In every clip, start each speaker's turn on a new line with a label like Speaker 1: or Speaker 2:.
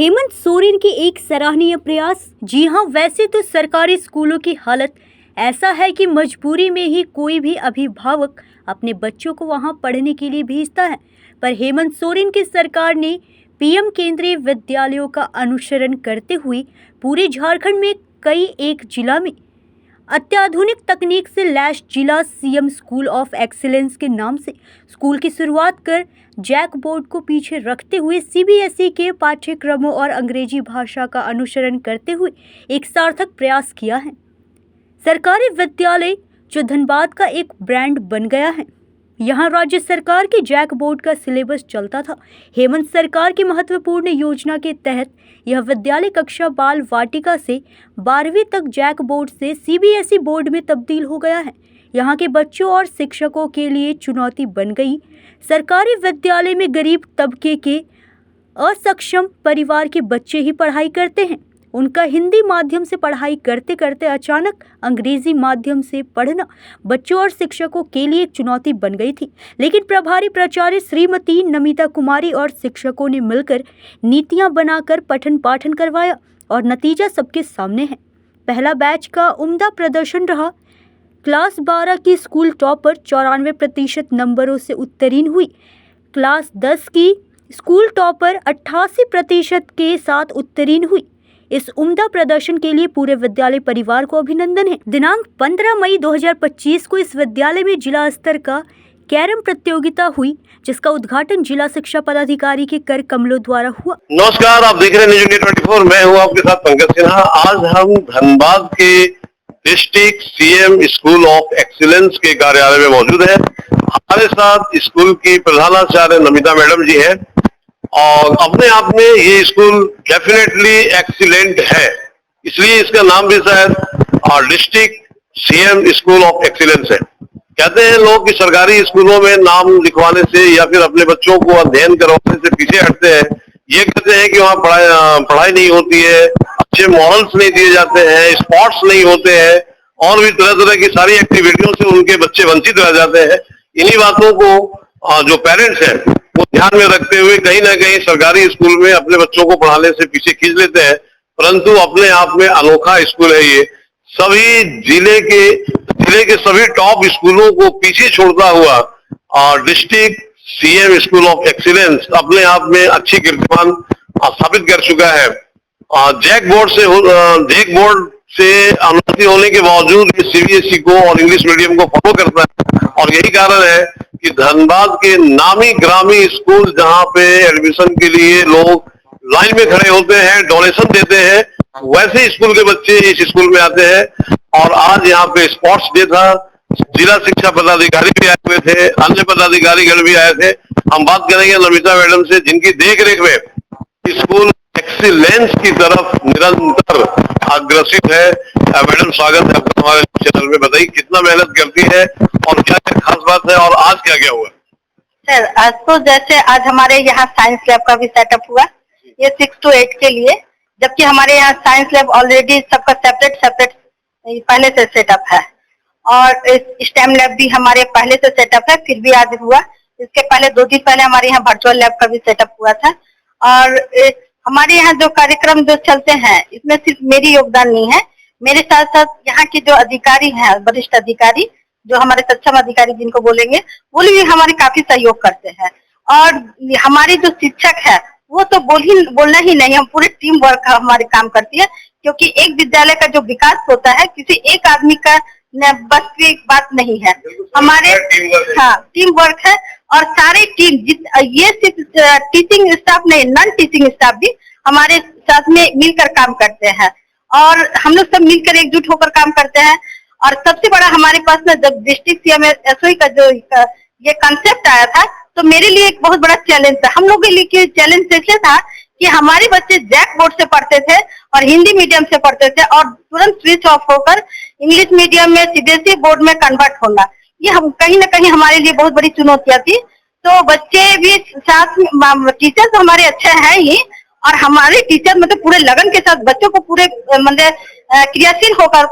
Speaker 1: हेमंत सोरेन के एक सराहनीय प्रयास। जी हां, वैसे तो सरकारी स्कूलों की हालत ऐसा है कि मजबूरी में ही कोई भी अभिभावक अपने बच्चों को वहां पढ़ने के लिए भेजता है, पर हेमंत सोरेन की सरकार ने पीएम केंद्रीय विद्यालयों का अनुसरण करते हुए पूरे झारखंड में कई एक जिला में अत्याधुनिक तकनीक से लैस जिला सीएम स्कूल ऑफ एक्सीलेंस के नाम से स्कूल की शुरुआत कर जैक बोर्ड को पीछे रखते हुए सीबीएसई के पाठ्यक्रमों और अंग्रेजी भाषा का अनुसरण करते हुए एक सार्थक प्रयास किया है। सरकारी विद्यालय जो धनबाद का एक ब्रांड बन गया है। यहाँ राज्य सरकार के जैक बोर्ड का सिलेबस चलता था। हेमंत सरकार की महत्वपूर्ण योजना के तहत यह विद्यालय कक्षा बाल वाटिका से 12वीं तक जैक बोर्ड से सीबीएसई बोर्ड में तब्दील हो गया है। यहाँ के बच्चों और शिक्षकों के लिए चुनौती बन गई। सरकारी विद्यालय में गरीब तबके के असक्षम परिवार के बच्चे ही पढ़ाई करते हैं। उनका हिंदी माध्यम से पढ़ाई करते करते अचानक अंग्रेजी माध्यम से पढ़ना बच्चों और शिक्षकों के लिए एक चुनौती बन गई थी। लेकिन प्रभारी प्राचार्य श्रीमती नमिता कुमारी और शिक्षकों ने मिलकर नीतियां बनाकर पठन पाठन करवाया और नतीजा सबके सामने है। पहला बैच का उम्दा प्रदर्शन रहा। क्लास 12 की स्कूल टॉपर 94% नंबरों से उत्तीर्ण हुई। क्लास 10 की स्कूल टॉपर 88% के साथ उत्तीर्ण हुई। इस उम्दा प्रदर्शन के लिए पूरे विद्यालय परिवार को अभिनंदन है। दिनांक 15 मई 2025 को इस विद्यालय में जिला स्तर का कैरम प्रतियोगिता हुई, जिसका उद्घाटन जिला शिक्षा पदाधिकारी के कर कमलों द्वारा हुआ।
Speaker 2: नमस्कार, आप देख रहे हैं न्यूज़ इंडिया 24। मैं हूं आपके साथ पंकज सिन्हा। आज हम धनबाद के district CM school of excellence के कार्यालय में मौजूद है। हमारे साथ स्कूल की प्रधानाचार्य नमिता मैडम जी है और अपने आप में ये स्कूल डेफिनेटली एक्सीलेंट है, इसलिए इसका नाम भी शायद district CM school of excellence है। कहते हैं लोग कि सरकारी स्कूलों में नाम लिखवाने से या फिर अपने बच्चों को अध्ययन करवाने से पीछे हटते हैं। ये कहते हैं कि वहाँ पढ़ाई नहीं होती है, अच्छे मॉरल्स नहीं दिए जाते हैं, स्पोर्ट्स नहीं होते हैं और भी तरह तरह की सारी एक्टिविटियों से उनके बच्चे वंचित रह जाते हैं। इन्हीं बातों को जो पेरेंट्स हैं वो ध्यान में रखते हुए कहीं ना कहीं सरकारी स्कूल में अपने बच्चों को पढ़ाने से पीछे खींच लेते हैं, परंतु अपने आप में अनोखा स्कूल है ये। सभी जिले के सभी टॉप स्कूलों को पीछे छोड़ता हुआ और district CM school of excellence अपने आप में अच्छी कीर्तिमान स्थापित कर चुका है। जैक बोर्ड से अनुमति होने के बावजूद ये सीबीएसई को और इंग्लिश मीडियम को फॉलो करता है और यही कारण है कि धनबाद के नामी ग्रामी स्कूल जहां पे एडमिशन के लिए लोग लाइन में खड़े होते हैं, डोनेशन देते हैं, वैसे स्कूल के बच्चे इस स्कूल में आते हैं। और आज यहाँ पे स्पोर्ट्स डे था, जिला शिक्षा पदाधिकारी भी आए हुए थे, अन्य पदाधिकारीगण भी आए थे। हम बात करेंगे नमिता मैडम से, जिनकी देख रेख में स्कूल एक्सीलेंस की तरफ निरंतर अग्रसित है। मैडम, स्वागत है आपका हमारे चैनल में। बताइए कितना मेहनत करती है और क्या क्या खास बात है और आज क्या क्या हुआ?
Speaker 3: सर, आज तो जैसे आज हमारे यहाँ साइंस लैब का भी सेटअप हुआ, ये 6 to 8 के लिए, जबकि हमारे यहाँ साइंस लैब ऑलरेडी सबका सेपरेट पहले से सेटअप है और स्टेम लैब भी हमारे पहले से सेटअप है, फिर भी आज हुआ। इसके पहले 2 दिन पहले हमारे यहाँ वर्चुअल लैब का भी सेटअप हुआ था। और हमारे यहाँ जो कार्यक्रम जो चलते हैं इसमें सिर्फ मेरी योगदान नहीं है, मेरे साथ साथ यहाँ के जो अधिकारी हैं, वरिष्ठ अधिकारी जो हमारे सक्षम अधिकारी जिनको बोलेंगे, वो भी हमारे काफी सहयोग करते हैं। और हमारे जो शिक्षक है वो तो बोलना ही नहीं, हम पूरे टीम वर्क हमारे काम करती है, क्योंकि एक विद्यालय का जो विकास होता है किसी एक आदमी का बस की बात नहीं है, हमारे टीम वर्क है। और सारे टीम ये सिर्फ टीचिंग स्टाफ नहीं, नॉन टीचिंग स्टाफ भी हमारे साथ में मिलकर काम करते हैं और हम लोग सब मिलकर एकजुट होकर काम करते हैं। और सबसे बड़ा हमारे पास में जब डिस्ट्रिक्ट सीएम एसओई का जो ये कंसेप्ट आया था, तो मेरे लिए एक बहुत बड़ा चैलेंज था। हम लोग के लिए चैलेंज ऐसे था कि हमारे बच्चे जैक बोर्ड से पढ़ते थे और हिंदी मीडियम से पढ़ते थे और तुरंत स्विच ऑफ होकर इंग्लिश मीडियम में सीबीएसई बोर्ड में कन्वर्ट होना, ये हम कहीं ना कहीं हमारे लिए बहुत बड़ी चुनौतियां थी। तो बच्चे भी साथ में, टीचर्स हमारे अच्छे हैं ही और हमारे टीचर मतलब पूरे लगन के साथ बच्चों को पूरे मतलब क्रियाशील होकर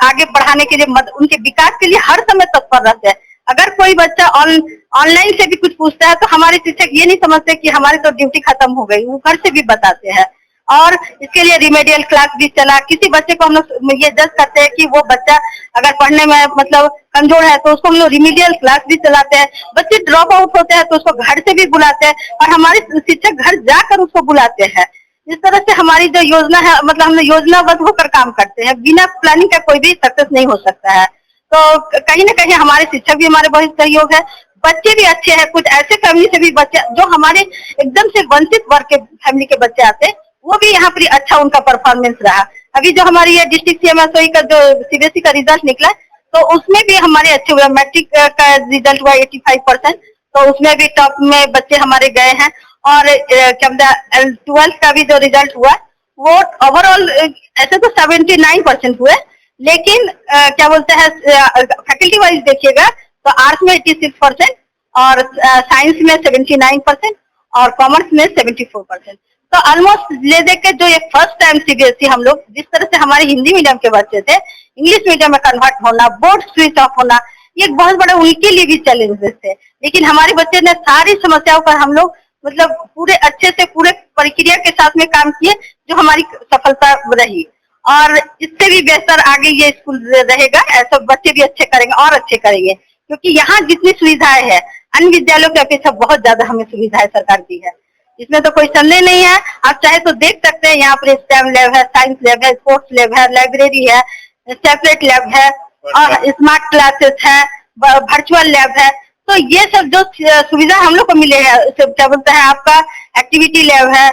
Speaker 3: आगे बढ़ाने के लिए, उनके विकास के लिए हर समय तत्पर रहते हैं। अगर कोई बच्चा ऑनलाइन से भी कुछ पूछता है तो हमारे शिक्षक ये नहीं समझते कि हमारी तो ड्यूटी खत्म हो गई, वो घर से भी बताते हैं। और इसके लिए रिमेडियल क्लास भी चला। किसी बच्चे को हम लोग ये जज करते हैं कि वो बच्चा अगर पढ़ने में मतलब कमजोर है तो उसको हम लोग रिमेडियल क्लास भी चलाते हैं। बच्चे ड्रॉप आउट होते हैं तो उसको घर से भी बुलाते हैं और हमारे शिक्षक घर जाकर उसको बुलाते हैं। इस तरह से हमारी जो योजना है, मतलब हम योजनाबद्ध होकर काम करते हैं। बिना प्लानिंग का कोई भी सक्सेस नहीं हो सकता है। तो कहीं ना कहीं हमारे शिक्षक भी हमारे बहुत सहयोग है, बच्चे भी अच्छे हैं। कुछ ऐसे फैमिली से भी बच्चे जो हमारे एकदम से वंचित वर्ग के फैमिली के बच्चे आते हैं, वो भी यहाँ पर अच्छा उनका परफॉर्मेंस रहा। अभी जो हमारी ये डिस्ट्रिक्ट CMSOE का जो CBSE का रिजल्ट निकला तो उसमें भी हमारे अच्छे हुए। मैट्रिक का रिजल्ट हुआ 85%, तो उसमें भी टॉप में बच्चे हमारे गए हैं। और क्या 12th का भी जो रिजल्ट हुआ वो ओवरऑल ऐसे तो 79% हुए, लेकिन क्या बोलते हैं फैकल्टी वाइज देखिएगा तो आर्ट्स में 86% और साइंस में 79% और कॉमर्स में 74%। तो ऑलमोस्ट ले देख के जो एक फर्स्ट टाइम CBSE हम लोग जिस तरह से हमारे हिंदी मीडियम के बच्चे थे इंग्लिश मीडियम में कन्वर्ट होना, बोर्ड स्विच ऑफ होना, ये एक बहुत बड़ा उनके लिए भी चैलेंजेस थे। लेकिन हमारे बच्चे ने सारी समस्याओं पर हम लोग मतलब पूरे अच्छे से पूरे प्रक्रिया के साथ में काम किए, जो हमारी सफलता रही। और इससे भी बेहतर आगे ये स्कूल रहेगा, ऐसा बच्चे भी अच्छे करेंगे और अच्छे करेंगे, क्योंकि यहाँ जितनी सुविधाएं है अन्य विद्यालयों की अपेक्षा बहुत ज्यादा हमें सुविधाएं सरकार दी है। इसमें तो कोई संदेह नहीं है। आप चाहे तो देख सकते हैं, यहाँ पर स्टेम लैब है, साइंस लैब है, स्पोर्ट्स लैब है, लाइब्रेरी है, सेपरेट लैब है और स्मार्ट क्लासेस है, वर्चुअल लैब है। तो ये सब जो सुविधा हम लोग को मिले हैं, क्या बोलते हैं आपका एक्टिविटी लैब है,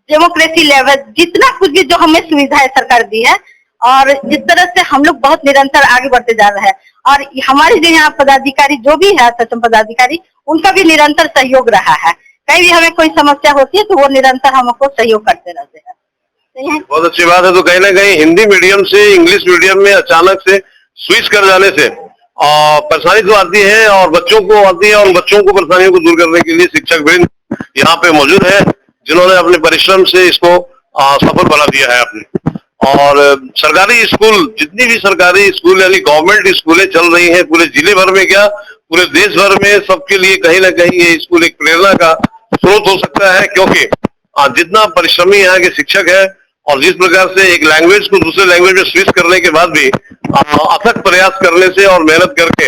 Speaker 3: डेमोक्रेसी लैब है, जितना कुछ भी जो हमें सुविधाएं सरकार दी है, और इस तरह से हम लोग बहुत निरंतर आगे बढ़ते जा रहे हैं। और हमारे जो यहाँ पदाधिकारी जो भी है, सक्षम पदाधिकारी, उनका भी निरंतर सहयोग रहा है। कहीं भी हमें कोई समस्या होती है तो वो निरंतर हमको सहयोग करते रहते हैं।
Speaker 2: बहुत अच्छी बात है। तो कहीं ना कहीं हिंदी मीडियम से इंग्लिश मीडियम में अचानक से स्विच कर जाने से परेशानी तो आती है और बच्चों को आती है, और बच्चों को परेशानियों को दूर करने के लिए शिक्षक वृंद यहाँ पे मौजूद है, जिन्होंने अपने परिश्रम से इसको सफल बना दिया है अपने। और सरकारी स्कूल, जितनी भी सरकारी स्कूल यानी गवर्नमेंट स्कूलें चल रही हैं पूरे जिले भर में, क्या पूरे देश भर में, सबके लिए कहीं ना कहीं ये स्कूल एक प्रेरणा का स्रोत हो सकता है। क्योंकि जितना परिश्रमी यहाँ के शिक्षक है और जिस प्रकार से एक लैंग्वेज को दूसरे लैंग्वेज में स्विच करने के बाद भी अथक प्रयास करने से और मेहनत करके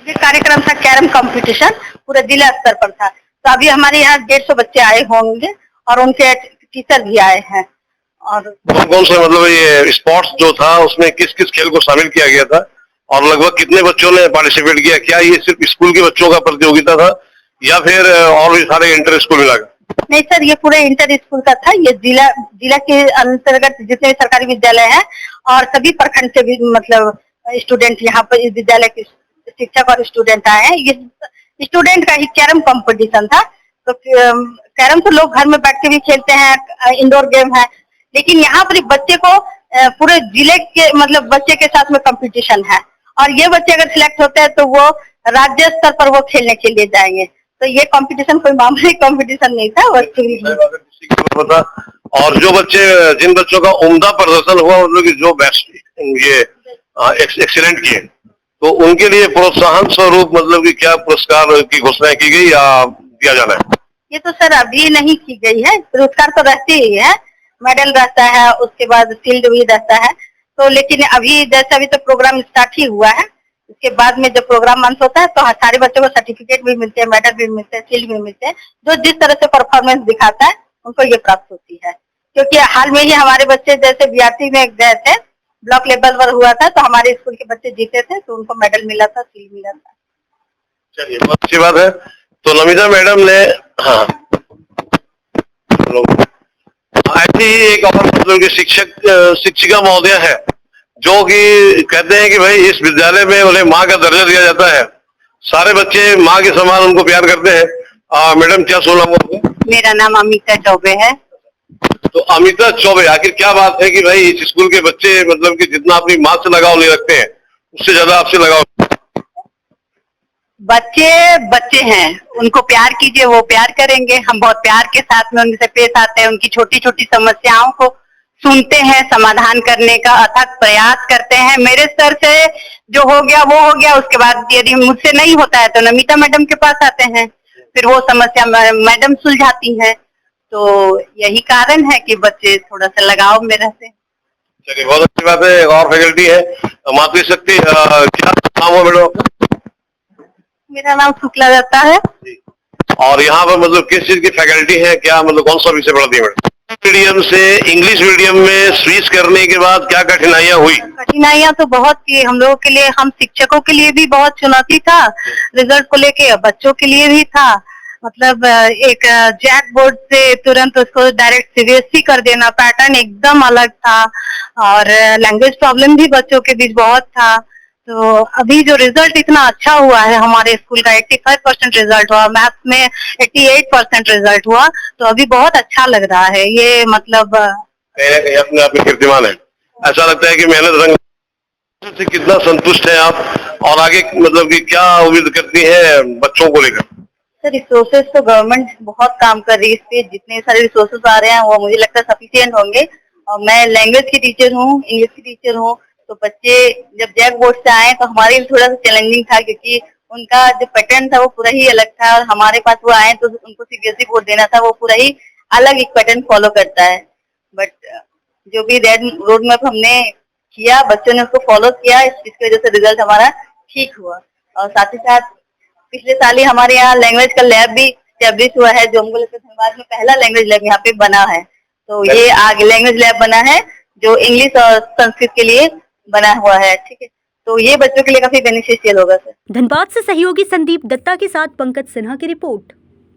Speaker 3: ये कार्यक्रम था कैरम कंपटीशन, पूरे जिला स्तर पर था। तो अभी हमारे यहाँ 150 बच्चे आए होंगे और उनके टीचर भी आए हैं। और
Speaker 2: कौन से मतलब ये स्पोर्ट्स जो था उसमें किस किस खेल को शामिल किया गया था और लगभग कितने बच्चों ने पार्टिसिपेट किया? क्या ये सिर्फ स्कूल के बच्चों का प्रतियोगिता था या फिर और भी सारे इंटर स्कूल मिला?
Speaker 3: नहीं सर, ये पूरे इंटर स्कूल का था। ये जिला के अंतर्गत जितने सरकारी विद्यालय हैं और सभी प्रखंड से भी मतलब स्टूडेंट यहाँ पर इस विद्यालय के शिक्षक और स्टूडेंट आए हैं। ये स्टूडेंट का ही कैरम कंपटीशन था। तो कैरम तो लोग घर में बैठ के भी खेलते हैं, इंडोर गेम है, लेकिन यहाँ पर बच्चे को पूरे जिले के मतलब बच्चे के साथ में कंपटीशन है। और ये बच्चे अगर सिलेक्ट होते हैं तो वो राज्य स्तर पर वो खेलने के लिए जाएंगे। तो ये कंपटीशन कोई मामूली कंपटीशन नहीं था, वो
Speaker 2: और जो बच्चे, जिन बच्चों का उम्दा प्रदर्शन हुआ, मतलब जो बेस्ट ये एक्सीलेंट किए, तो उनके लिए प्रोत्साहन स्वरूप मतलब कि क्या पुरस्कार की घोषणा की गई या दिया जाना है?
Speaker 3: ये तो सर अभी नहीं की गई है। पुरस्कार तो रहते ही है, मेडल रहता है, उसके बाद शील्ड भी रहता है। तो लेकिन अभी जैसे अभी तो प्रोग्राम स्टार्ट ही हुआ है, इसके बाद में जब प्रोग्राम मंच होता है तो सारे बच्चों को सर्टिफिकेट भी मिलते हैं, मेडल भी मिलते हैं, शील्ड भी मिलते हैं। जो जिस तरह से परफॉर्मेंस दिखाता है उनको ये प्राप्त होती है। क्योंकि हाल में ही हमारे बच्चे जैसे बीआरसी में गए थे, ब्लॉक लेवल पर हुआ था, तो हमारे स्कूल के बच्चे जीते थे, तो उनको मेडल मिला था, शील्ड मिला था।
Speaker 2: चलिए, बहुत अच्छी बात है। तो नमिता मैडम ने ऐसी ही एक और मतलब कि शिक्षिका महोदय है जो कि कहते हैं कि भाई इस विद्यालय में उन्हें माँ का दर्जा दिया जाता है, सारे बच्चे माँ के समान उनको प्यार करते हैं। मैडम क्या सुना आपको?
Speaker 3: मेरा नाम अमिता चौबे है।
Speaker 2: तो अमिता चौबे, आखिर क्या बात है कि भाई इस स्कूल के बच्चे मतलब कि जितना अपनी माँ से लगाव नहीं रखते हैं उससे ज्यादा आपसे लगाव?
Speaker 3: बच्चे बच्चे हैं, उनको प्यार कीजिए, वो प्यार करेंगे। हम बहुत प्यार के साथ में उनसे पेश आते हैं, उनकी छोटी छोटी समस्याओं को सुनते हैं, समाधान करने का अथक प्रयास करते हैं। मेरे स्तर से जो हो गया वो हो गया, उसके बाद यदि मुझसे नहीं होता है तो नमिता मैडम के पास आते हैं, फिर वो समस्या मैडम सुलझाती हैं। तो यही कारण है कि बच्चे थोड़ा सा लगाव में रहते हैं।
Speaker 2: चलिए, बहुत अच्छी बात है। एक और फैकल्टी है मातृ शक्ति, क्या नाम है मैडम आपका?
Speaker 3: मेरा नाम शुक्ला दत्ता है।
Speaker 2: और यहाँ पर मतलब किस चीज की फैकल्टी है, क्या मतलब कौन सा विषय पढ़ती है मैडम? मीडियम से इंग्लिश मीडियम में स्विच करने के बाद क्या कठिनाइयाँ हुई?
Speaker 3: कठिनाइयाँ तो बहुत थी हम लोगों के लिए, हम शिक्षकों के लिए भी बहुत चुनौती था रिजल्ट को लेके, बच्चों के लिए भी था। मतलब एक जैक बोर्ड से तुरंत उसको डायरेक्ट सीबीएसई कर देना, पैटर्न एकदम अलग था और लैंग्वेज प्रॉब्लम भी बच्चों के बीच बहुत था। तो अभी जो रिजल्ट इतना अच्छा हुआ है हमारे स्कूल का, 85% रिजल्ट हुआ, मैथ्स में 88% रिजल्ट हुआ, तो अभी बहुत अच्छा लग रहा है। ये मतलब
Speaker 2: कहीं ना कहीं अपने आप में कीर्तिमान है। ऐसा लगता है कि मेहनत रंग से कितना संतुष्ट है आप, और आगे मतलब कि क्या उम्मीद करती है बच्चों को लेकर?
Speaker 3: सर रिसोर्सेज तो गवर्नमेंट बहुत काम कर रही है इस पे, जितने सारे रिसोर्सेज आ रहे हैं वो मुझे लगता है सफिशिएंट होंगे। और मैं लैंग्वेज की टीचर हूँ, इंग्लिश की टीचर हूँ, तो बच्चे जब जैक बोर्ड से आए तो हमारे लिए थोड़ा सा चैलेंजिंग था, क्योंकि उनका जो पैटर्न था वो पूरा ही अलग था, और हमारे पास वो आए तो उनको सीबीएसई बोर्ड देना था, वो पूरा ही अलग एक पैटर्न फॉलो करता है। बट जो भी रोड मैप हमने किया, बच्चों ने उसको फॉलो किया, इसकी वजह से रिजल्ट हमारा ठीक हुआ। और साथ ही साथ पिछले साल ही हमारे यहाँ लैंग्वेज का लैब भी स्टैब्लिश हुआ है, जो हमको लगता है धनबाद में पहला लैंग्वेज लैब यहाँ पे बना है। तो ये आगे लैंग्वेज लैब बना है जो इंग्लिश और संस्कृत के लिए बना हुआ है। ठीक है, तो ये बच्चों के लिए काफी बेनिफिशियल होगा सर।
Speaker 1: धनबाद से सहयोगी संदीप दत्ता के साथ पंकज सिन्हा की रिपोर्ट।